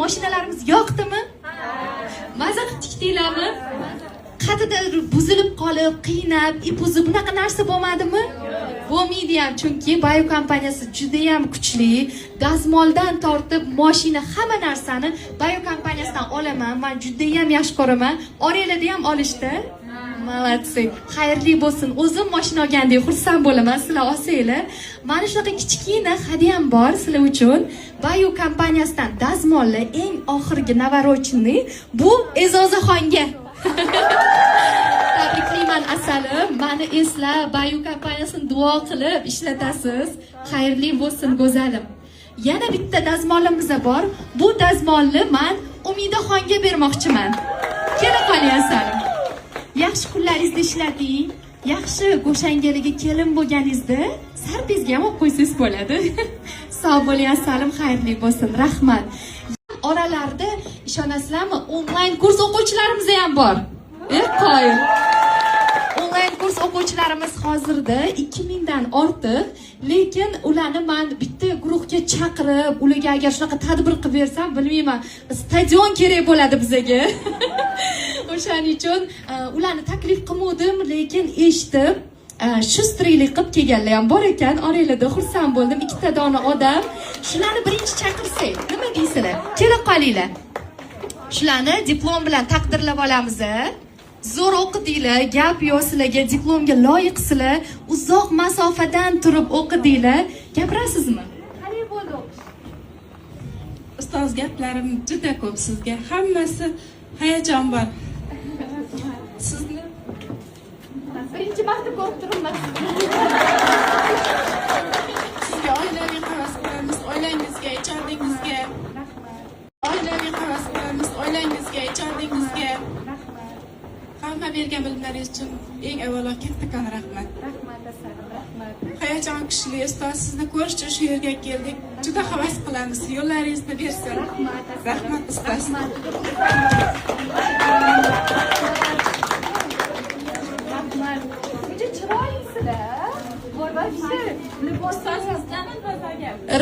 Mashinalarimiz yoqdimi? Maza qildik-deylarmi? Qatida buzilib qolib, qiynab, ip uzib bunaqa narsa bo'lmadimi? Bo'lmaydi ham, chunki Bayo kompaniyasi juda ham kuchli. Dazmoldan tortib mashina hamma narsani Bayo kompaniyasidan olaman. Men juda ham yaxshi ko'raman. Oranglarda ham olishdi. Malatsi. Xayrli bo'lsin. O'zim mashina olgandek xursand bo'laman. Sizlar olsanglar. Mana shunaqa kichkina hadya ham bor sizlar uchun. Bayo kompaniyasidan dazmolli eng oxirgi navarochinni bu E'zozaxonga. Tabriklayman asalim. Meni eslab, Bayo kompaniyasini duo qilib ishlatasiz. Xayrli bo'lsin go'zalim. Yana bitta dazmolimiz bor. Bu dazmolni men Umidaxonga bermoqchiman. Kela qoling asalim. Yaxshi kunlaringizda ishlating. Yaxshi go'shangaliga kelin bo'lganingizda sarpizga ham olib qo'ysangiz bo'ladi. Sog' bo'ling asalim, xayrli bo'lsin. Rahmat. Oralarda ishonasizlarmi? Onlayn kurs o'quvchilarimiz ham bor. Qoyil. Onlayn kurs o'quvchilarimiz hozirda 2000 dan ortiq, lekin ularni men bitta guruhga chaqirib, ularga agar shunaqa tadbir qilib bersam, bilmayman, stadion kerak bo'ladi bizga. O'shaning uchun ularni taklif qilmadim, lekin eshitib, shustriylik qilib kelganlar ham bor ekan. Oranglarda xursand bo'ldim. Ikkita dona odam. Shularni birinchi chaqirsak, nima deysizlar? Kela qolinglar. Shularni diplom bilan taqdirlab olamiz. Zo'r o'qidinglar, gap yo'q sizlarga, diplomga loyiqsizlar. Uzoq masofadan turib o'qidinglar. Gapirasizmi? Qanday bo'ldi o'qish? Ustoz, gaplarim juda ko'p sizga. Hammasi hayajon bor. Sizni birinchi marta ko'rib turibman. Sizga oilaviy havas qilamiz, oilangizga, ijodingizga. Oilaviy havas qilamiz, oilangizga, ijodingizga. Hamma bergan bilimlaringiz uchun eng avvalo kattakon rahmat. Rahmat asalim, rahmat. Hayajon kuchli ustoz, sizni ko'rish uchun shu yerga keldik. Juda havas qilamiz. Yo'llaringizni bersin. Rahmat ustoz. Rahmat. Juda chiroylisizlar.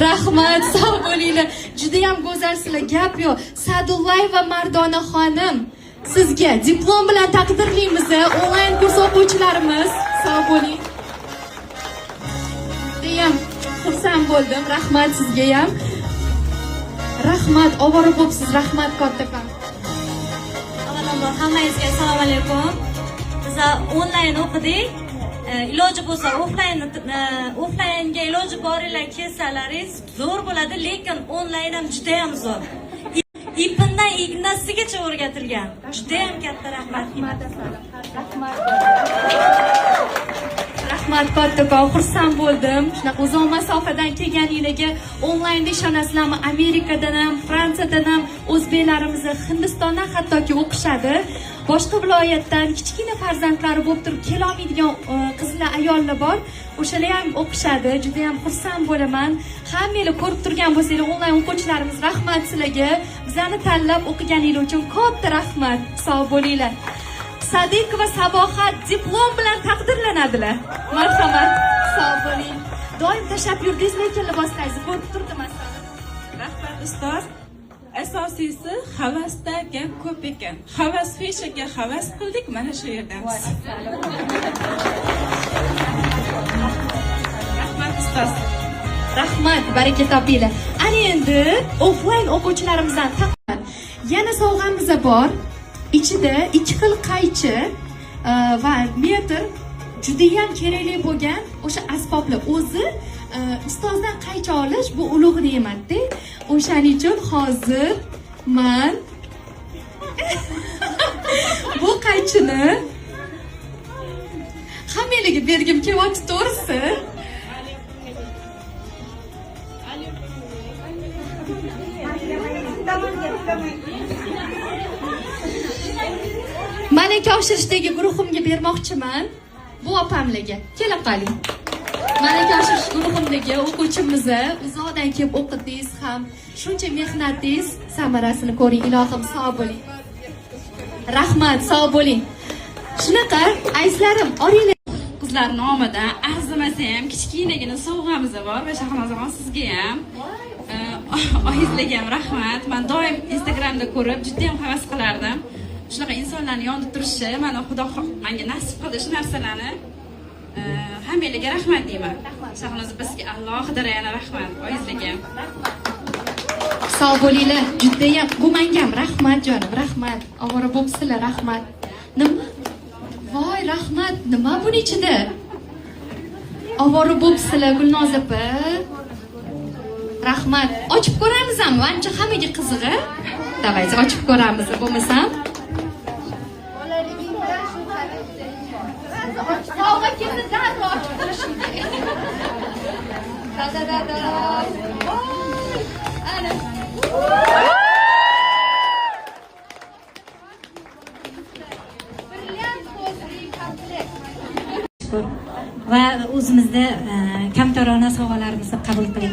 Rahmat, sog' bo'linglar. Juda ham go'zalsizlar. Gap yo'q. Sa'dullayeva Mardona xonim, sizga diplom bilan taqdirlaymiz. Onlayn kurs o'quvchilarimiz, sog' bo'ling. Deyam xursand bo'ldim. Rahmat sizga ham. Rahmat, ovora bo'libsiz. Rahmat kattakon. Avvalambor hammangizga assalomu alaykum. Biz onlayn o'qidik. Iloji bo'lsa offlaynga iloji boringlar kelsalaringiz zo'r bo'ladi, lekin onlayn ham juda ham zo'r. Ipindan ignasigacha o'rgatilgan. Juda ham katta rahmat. Rahmat. Rahmat kattakon, xursand bo'ldim. Shunaqa uzoq masofadan kelganingizga. Onlaynda ishonasizlarmi? Amerikadan ham, Fransiyadan ham o'zbeklarimiz Hindistondan hattoki o'qishadi. Boshqa viloyatdan kichkina farzandlari bo'lib turib kela olmaydigan qizlar, ayollar bor. O'shalar ham o'qishadi. Juda ham xursand bo'laman. Hammanglar ko'rib turgan bo'lsanglar, onlayn o'quvchilarimiz, rahmat sizlarga. Bizlarni tanlab o'qiganingiz uchun katta rahmat. Sog' bo'linglar. Sadiq va Sabohat diplom bilan taqdirlanadilar. Marhamat, sog' bo'ling. Doim tashlab yurdingiz, lekin liboslaringizni ko'rib turdim aslida. Rahmat ustoz. Asosiysi havasda gap ko'p ekan. Havas feshaga havas qildik, mana shu yerdamiz. Rahmat ustoz. Rahmat, baraka topinglar. Ana endi offlayn o'quvchilarimizdan taqdir. Yana sovg'amiz bor. Ichida 2 xil qaychi va metr juda ham kerakli bo'lgan o'sha asboblar. O'zi ustozdan qaychi olish bu ulug' ne'mat-da. O'shaning uchun hozir men bu qaychini hammalarga bergim kelyapti, to'g'risi. Malaka oshirishdagi guruhimga bermoqchiman. Bu opamlarga. Kela qoling. Malaka oshirish guruhimdagi o'quvchimiz, uzoqdan kelib o'qidingiz ham, shuncha mehnatingiz samarasini ko'ring. Ilohim, sog' bo'ling. Rahmat, sog' bo'ling. Shunaqa, azizlarim, oringlar. Qizlar nomidan arzimasa ham kichkinagina sovg'amiz bor va Shahnozaxon sizga ham. oyizligim rahmat. Men doim Instagramda ko'rib juda ham havas qilardim. Shunaqa insonlarning yonida turishi, mana Xudo menga nasib qildi shu narsalarni. Hammalarga rahmat deyman. Shahnoz bizga alohida yana rahmat oyizligim. Sog' bo'linglar. Judayam bu menga ham rahmat jonim, rahmat. Ovora bo'psizlar, rahmat. Nima? Voy, rahmat. Nima buni ichida? Ovora bo'psizlar Gulnoz opa. Rahmat. Ochib ko'ramizmi? Ancha hammaga qizig'i. Davaychi ochib ko'ramiz, bo'lmasam. Sovg'a keldi, darrov ochib turishim kerak. Da. Ana. Va o'zimizda kamtarona sovg'alarimizni qabul qiling.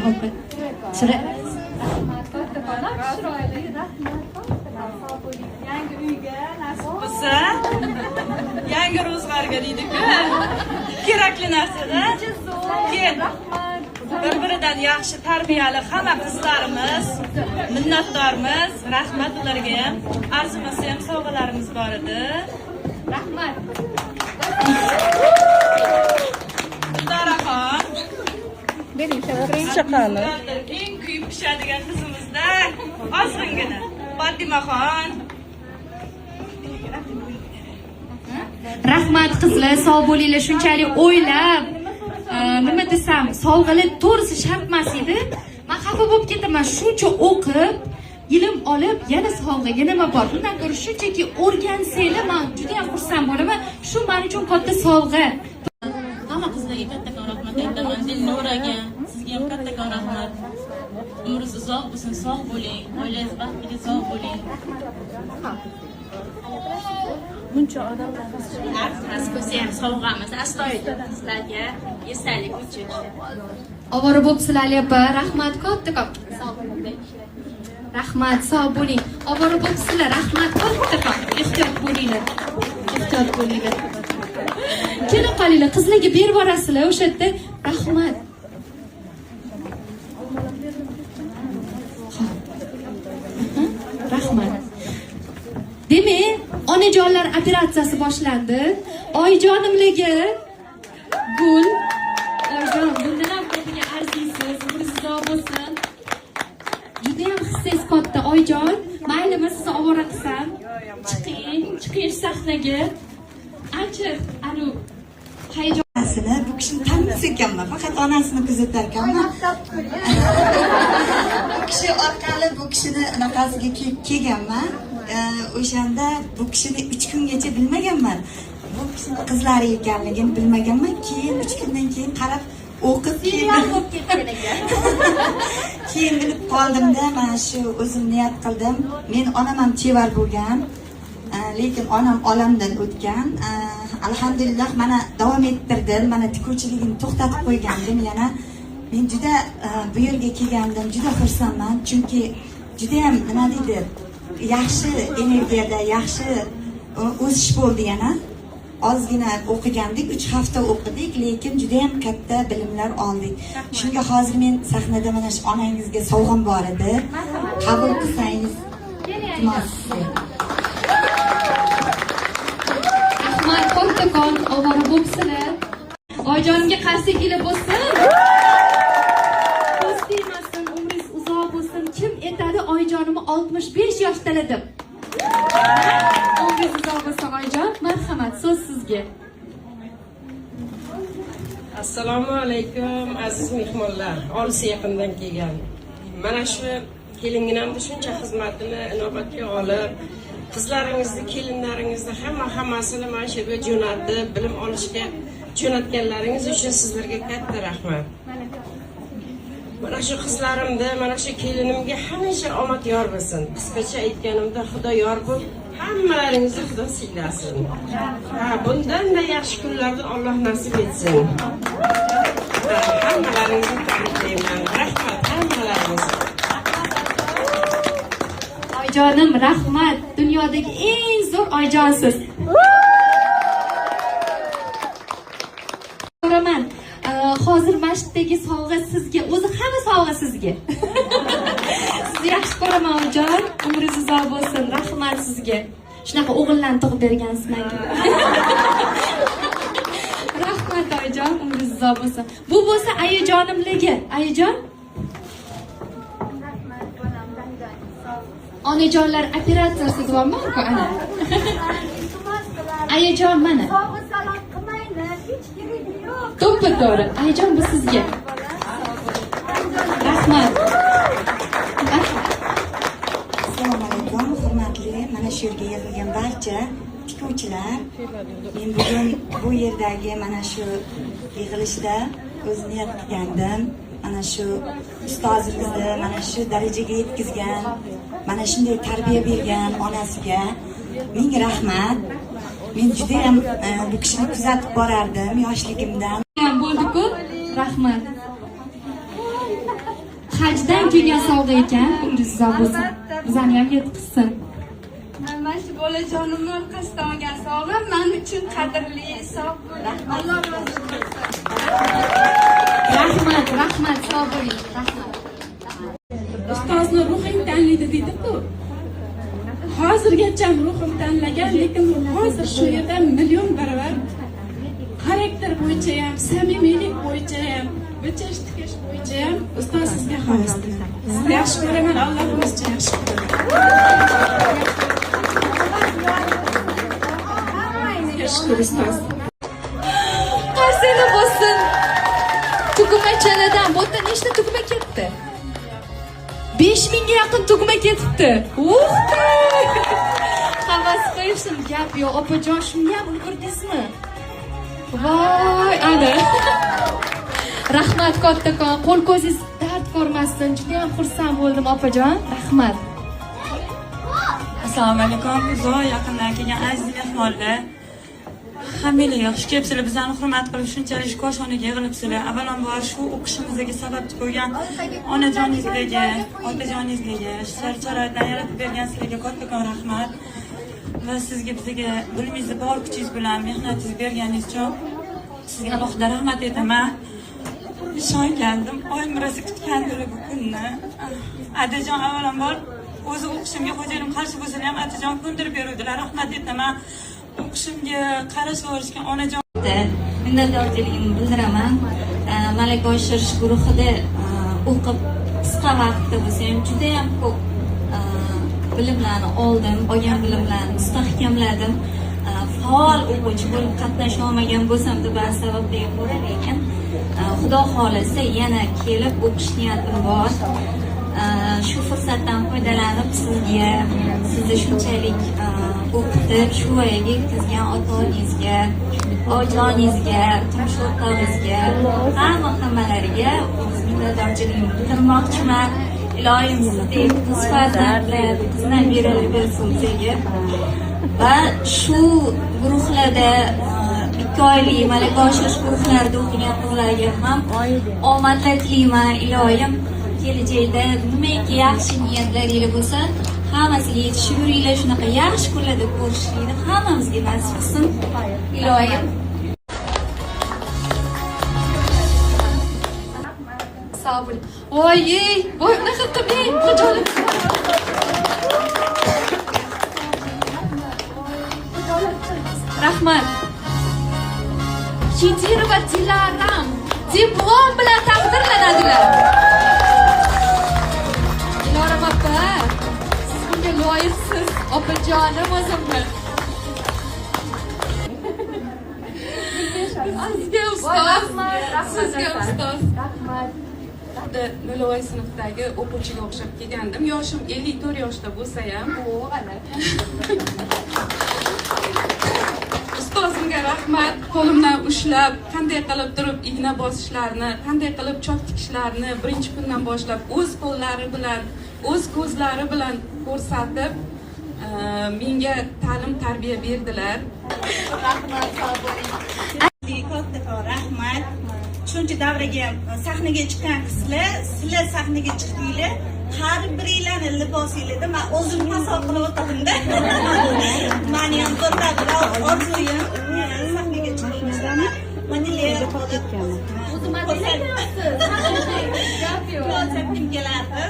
Yangi uyga nasib bo'lsa, yangi ro'zg'orga deydi-ku. Kerakli narsada. Bir-biridan yaxshi tarbiyali hamma qizlarimiz, minnatdormiz. Rahmat ularga ham. Arzimasa ham sovg'alarimiz bor edi. Rahmat. Daraxon. Bering chaqani. Eng kuyib pishadigan qizimizda ozg'ingina Fotimaxon. Rahmat qizlar, sog' bo'linglar. Shunchalik o'ylab, nima desam, sovg'alar to'g'risi shart emas edi. Men xafa bo'lib ketaman. Shuncha o'qib, ilm olib, yana sovg'aga nima bor? Bundan ko'ra shunchaki o'rgansanglar, men juda ham xursand bo'laman. Shu men uchun katta sovg'a. Hamma qizlarga kattakon rahmat aytaman. Dilnoraga, sizga ham kattakon rahmat. Umringiz uzoq bo'lsin, sog' bo'ling, oilangiz baxtli, sog' bo'ling. Buncha odamlar Arzimas bo'lsa ham sovg'amiz astoydil sizlarga esdalik uchun. Ovora bo'psizlar opa, rahmat kattakon. Rahmat, sog' bo'ling. Ovora bo'psizlar, rahmat kattakon. Ehtiyot bo'linglar. Ehtiyot bo'linglar. Kelib qolinglar, qizlarga berib borasizlar o'sha yerda. Rahmat. Rahmat. Demak, onajonlar operatsiyasi boshlandi. Oyijonimlarga Gul, oyijon, bundan ham ko'piga arziysiz, umringiz uzoq bo'lsin. Juda ham hissangiz katta oyijon. Maylimi sizni ovora qilsam? Chiqing sahnaga. Ancha anu hayajon. Bu kishini tanimas ekanman, faqat onasini kuzatar ekanman. Bu kishi orqali bu kishini anaqasiga kelganman. O'shanda bu kishini 3 kungacha bilmaganman. Bu kishini qizlari ekanligini bilmaganman. Keyin 3 kundan keyin qarab o'qib keyin bilib qoldimda, mana shu o'zim niyat qildim. Men onam ham chevar bo'lgan. Lekin onam olamdan o'tgan. Alhamdulillah mana davom ettirdim. Mana tikuvchiligini to'xtatib qo'ygandim. Yana men juda bu yerga kelgandim, juda xursandman. Chunki juda ham nima deydi, yaxshi energiyada, yaxshi o'sish bo'ldi yana. Ozgina o'qigandik, 3 hafta o'qidik, lekin juda ham katta bilimlar oldik. Shunga hozir men sahnada mana shu onangizga sovg'am bor edi. Qabul qilsangiz, iltimos. Rahmat kattakon, ovora bo'psizlar. Oyijonimga qarsak kelib bo'lsin. O'stirmasin, umringiz uzoq bo'lsin. Kim aytadi oyijonimni 65 yoshdaladim. Umringiz uzoq bo'lsin oyijon. Marhamat, so'z sizga. Assalomu alaykum aziz mehmonlar, olis yaqindan kelgan. Mana shu kelinginamni shuncha xizmatini inobatga olib, qizlaringizni, kelinlaringizni hammasini mana shu yerga jo'natib, bilim olishga jo'natganlaringiz uchun sizlarga katta rahmat. Mana shu qizlarimda, mana shu kelinimga hamisha omad yor bo'lsin. Qisqacha aytganimda, Xudo yor bo'lib, hammalaringizni Xudo siylasin. Bundan-da yaxshi kunlarni Alloh nasib etsin. Hammalaringizni tabriklayman. Rahmat hammalaringizga. Oyijonim, rahmat. Dunyodagi eng zo'r oyijonsiz. So'raman. Hozir masjiddagi sovg'a sizga, o'zi hamma sovg'a sizga. yaxshi ko'raman oyijon. Umringiz uzoq bo'lsin. Rahmat sizga. Shunaqa o'g'illarni tug'ib bergansiz menga. Rahmat oyijon, umringiz uzoq bo'lsin. Bu bo'lsa ayajonimligi. Ayajon? Onajonlar operatsiyasi deyapman-ku ana. Ayajon mana. To'ppa-to'g'ri. Ayajon bu sizga. Rahmat. Assalomu alaykum, hurmatli mana shu yerga yig'ilgan barcha tikuvchilar. Men bugun bu yerdagi mana shu yig'ilishda o'z niyat qilgandim. Mana shu ustozimizni mana shu darajaga yetkazgan, mana shunday tarbiya bergan onasiga ming rahmat. Men juda ham bu kishini kuzatib borardim yoshligimdan. Bo'ldi-ku? Rahmat. Hajdan kelgan sovg'a ekan, umringiz uzoq bo'lsin. Bizani ham yetkazsin. Mana shu bolajonimni orqasidan olgan sovg'a men uchun qadrli hisob. Alloh rozi bo'lsin. Rahmat, sog' bo'ling. Rahmat. Ustozni ruhing tanlaydi deydi-ku. Hozirgacha ruhim tanlagan, lekin hozir shu yerda million baravar xarakter bo'yicha ham, samimiylik bo'yicha ham, bichish tikish bo'yicha ham ustoz sizga xosdir. Sizni yaxshi ko'raman, Allohimizcha yaxshi ko'raman. Yaxshi ustoz. Qarsini bo'lsin. Tugmachalardan bu yerda nechta tugma ketdi? 5000 ga yaqin tugma ketibdi. Havas qo'yishim gap yo'q. Opajon, shunga ham ulgurdingizmi? Voy, ana. Rahmat kattakon. Qo'l ko'zingiz dard ko'rmasin. Juda ham xursand bo'ldim opajon. Rahmat. Assalomu alaykum. Uzoq yaqindan kelgan aziz mehmonlar. Hammalarga xush kelibsizlar. Bizlarni hurmat qilib shunchalik koshoniga yig'ilibsizlar. Avvalambor shu o'qishimizga sababchi bo'lgan onajoningizlarga, otajoningizlarga, shart-sharoitdan yaratib bergan sizlarga kattakon rahmat. Va sizga bizga bilimingizning bor kuchingiz bilan mehnatingizni berganingiz uchun sizga alohida rahmat aytaman. Ishongandim, oyim rosa kutgandilar bu kunni. Adajon avvalambor o'zi o'qishimga xo'jayinim qarshi bo'lsa ham Adajon ko'ndirib beruvdilar. Rahmat aytaman. O'qishimga qarash o'rishgan onajon minnatdorchiligimni bildiraman. Malaka oshirish guruhida o'qib qisqa vaqtda bo'lsa ham juda ham ko'p bilimlarni oldim, olgan bilimlarni mustahkamladim. Faol o'quvchi bo'lib qatnasha olmagan bo'lsam-da ba'zi sabablar bor, lekin Xudo xolisa yana kelib o'qish niyatim bor. Shu fursatdan foydalanib sizga, sizni shunchalik o'qitib, shu voyaga yetkazgan ota-onangizga, ojoningizga, turmush o'rtog'ingizga, hammalariga o'z minnatdorchiligimni bildirmoqchiman. Ilohim sizdek qiz farzandlar, qiz nabiralar bersin sizga. Va shu guruhlarda 2 oylik malaka oshirish guruhlarida o'qigan qizlarga ham omadlar tilayman. Ilohim kelajakda nimaiki yaxshi niyatlaringiz bo'lsa, hammasiga yetishib yuringlar. Shunaqa yaxshi kunlarda ko'rishlikni hammamizga nasib qilsin. Ilohim. Sog' bo'ling. Voy, bunaqa qilmang, xijolat. Rahmat. Chidira va Dilaram diplom bilan taqdirlanadilar. Dilaram opa, siz bunga loyiqsiz, opajonim o'zimni. Sizga ustoz, sizga ustoz. Navoiy sinfdagi o'quvchiga o'xshab kelgandim. Yoshim 54 yoshda bo'lsa ham, ustozimga rahmat. Qo'limdan ushlab, qanday qilib turib igna bosishlarini, qanday qilib chok tikishlarini birinchi kundan boshlab o'z qo'llari bilan, o'z ko'zlari bilan ko'rsatib, menga ta'lim tarbiya berdilar. Rahmat, sog' bo'ling. Rahmat. Shuncha davraga sahnaga chiqqan qizlar, sizlar sahnaga chiqdinglar. Har biringlarni libosinglarda men o'zim tasavvur qilib o'tirdim-da. Meni ham to'rtta orzuyim sahnaga chiqishdan. Manilar o'zim aytayapsiz. Gap yo'q. Kelardi.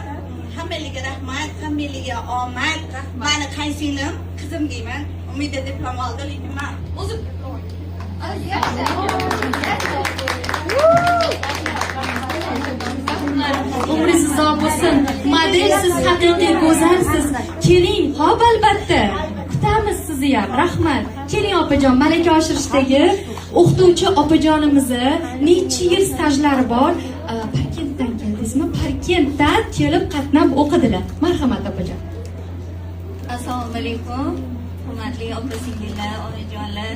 Hammalarga rahmat, hammalarga omad. Mani qaysinglim qizim deyman. Umida diplom oldi, lekin men o'zim Umringiz uzoq bo'lsin. Modelsiz, haqiqiy go'zalsiz. Keling, hop albatta. Kutamiz sizni ham. Rahmat. Keling opajon, malaka oshirishdagi o'qituvchi opajonimizni necha yil stajlari bor? Parkentdan keldingizmi? Parkentdan kelib qatnab o'qidilar. Marhamat opajon. Assalomu alaykum. Hurmatli opa-singillar, onajonlar,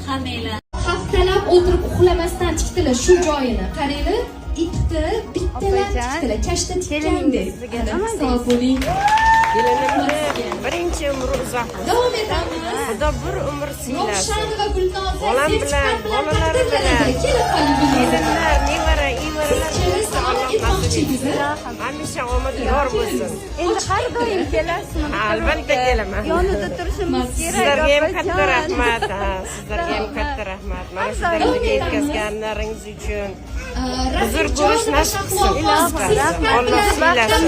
hammanglar. Haftalab o'tirib uxlamasdan tikdilar shu joyini. Qaranglar, ikkita bittalar tikdilar. Kashta tikkandek. Sog' bo'ling. Kelinimni birinchi umri uzoq bo'lsin. Davom etamiz. Xudo bir umr siylasin. Ravshan va Gulnoza Bolam bilan, bolalar bilan. kelib qoling Gulnoza. Kelinlar, nevara, evaralar Kelin salom etmoqchisiz. hamisha omad yor bo'lsin. Endi har doim kelasizmi? Albatta kelaman. Yonida turishimiz kerak. Sizlarga ham katta opajon. rahmat. Sizlarga ham katta rahmat. Mana shu darajaga yetkazganlaringiz uchun. Huzur ko'rish nasib qilsin. Alloh siylasin.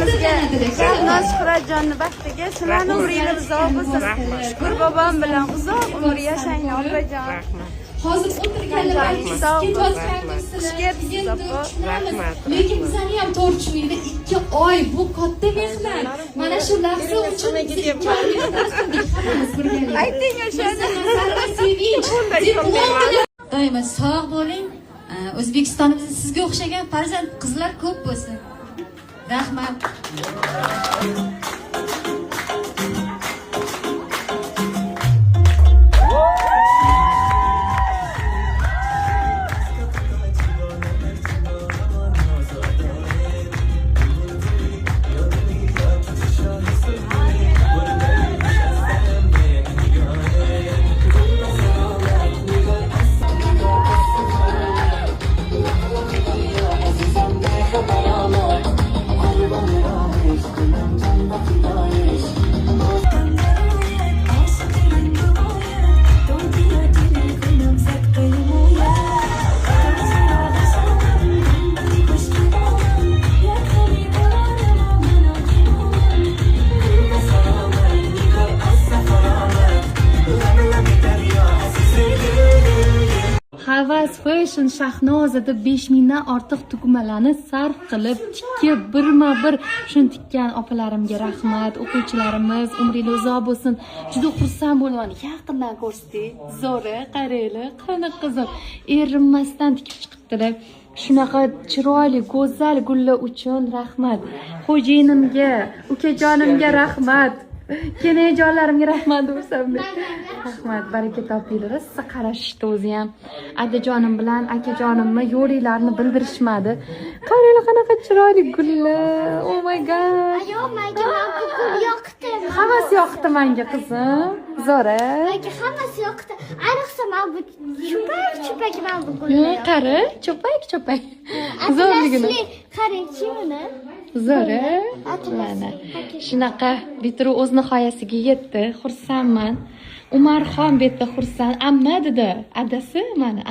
Noz Xuratjonni baxtiga sizlarni umringiz uzoq bo'lsin. Shukur bobom bilan uzoq umr yashang opajon. Rahmat. Hozir o'tirganlar Rahmat. lekin bizani ham to'g'ri tushuninglar, 2 oy bu katta mehnat. Mana shu lahza uchun biz 2 oy mehnat qildik hammamiz birgalikda. Ayting o'shani. Sevinch, diplom bilan Doimo sog' bo'ling. O'zbekistonimizda sizga o'xshagan farzand qizlar ko'p bo'lsin. Rahmat. Havas Fashion Shahnozada 5000 dan ortiq tugmalarni sarf qilib tikib birma-bir shuni tikkan opalarimga rahmat. O'quvchilarimiz umringiz uzoq bo'lsin. Juda xursand bo'laman. Yaqindan ko'rsak, Zora, qaranglar, qani qizil erinmasdan tikib chiqibdilar. Shunaqa chiroyli, go'zal gullar uchun rahmat. Xo'jayinimga, ukajonimga rahmat. Kenajonlarimga rahmat desam. Rahmat, baraka topinglar. Siz qarashishdi o'zi ham. Adajonim bilan akajonimni yo'liklarini bildirishmadi. Qaranglar qanaqa chiroyli gullar. Oh my god. Menga gul yoqdi. Hammasi yoqdi menga qizim. Zora. Menga hammasi yoqdi. Ayniqsa men bu chupak men bu gulni. Qara, cho'pak. Zo'rligini. Qarangchi buni. Zora. Mana shunaqa bitiruv o'z nihoyasiga yetdi. Xursandman. Umarxon bu yerda xursand. Amma dedi, adasi mana